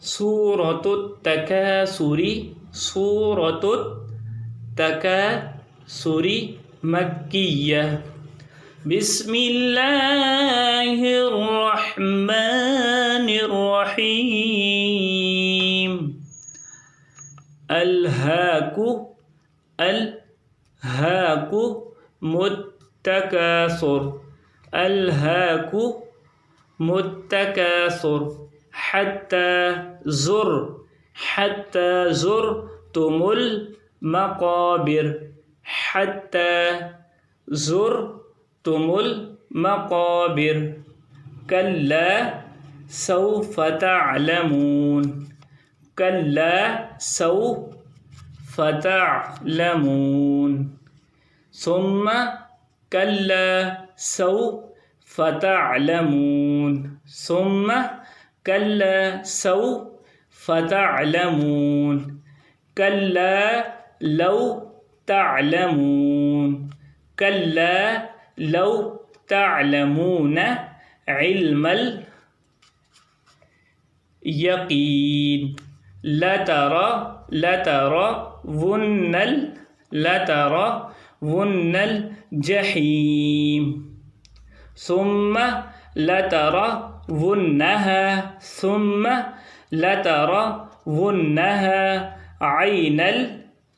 Suratul Takasuri, Suratul Takasuri Makkiyah. Bismillahirrahmanirrahim. Alhaaku muttakasur. Alhaaku muttakasur. Hatta zurtumul maqabir. Hatta zurtumul maqabir. Kalla sawfa ta'lamun. Kalla sawfa ta'lamun. Summa kalla sawfa ta'lamun. Summa كلا سوف تعلمون. كلا لو تعلمون. كلا لو تعلمون علم اليقين لترون الجحيم ثم لترونها عين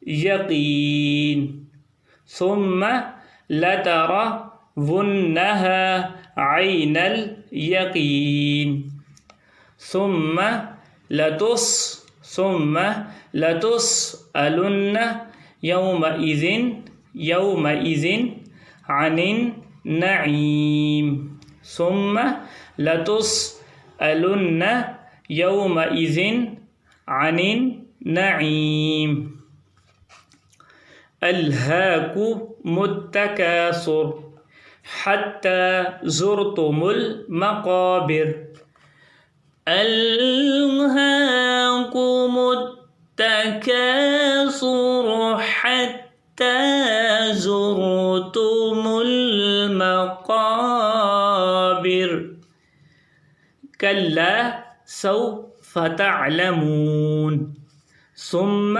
اليقين ثم لترونها عين اليقين ثم لتسألن يومئذ عن النعيم ثم لتسألن يومئذ عن النعيم. ألهاكم التكاثر حتى زرتم المقابر. ألهاكم التكاثر حتى زرتم المقابر. كلا سوف تعلمون. ثم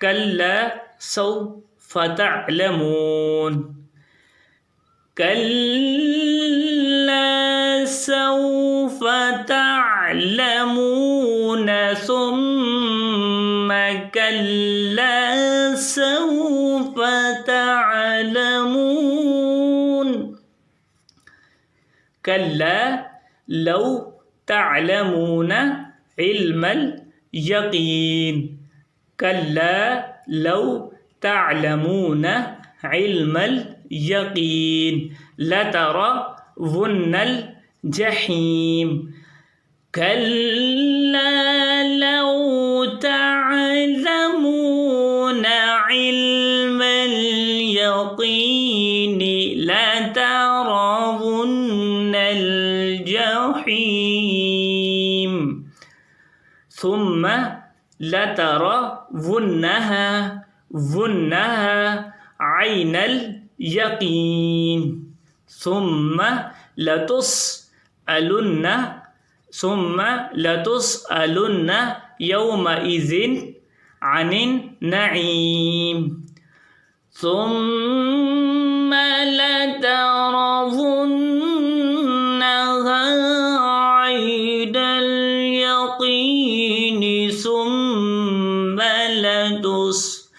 كلا سوف تعلمون. كلا سوف تعلمون. ثم كلا سوف تعلمون. كلا لو تعلمون علم اليقين. كلا لو تعلمون علم اليقين لترون الجحيم. كلا لو تعلمون علم اليقين لترون الجحيم ثم لترونها عين اليقين ثم لتسألن يومئذ عن النعيم ثم لترونها عين اليقين ثم لتسألن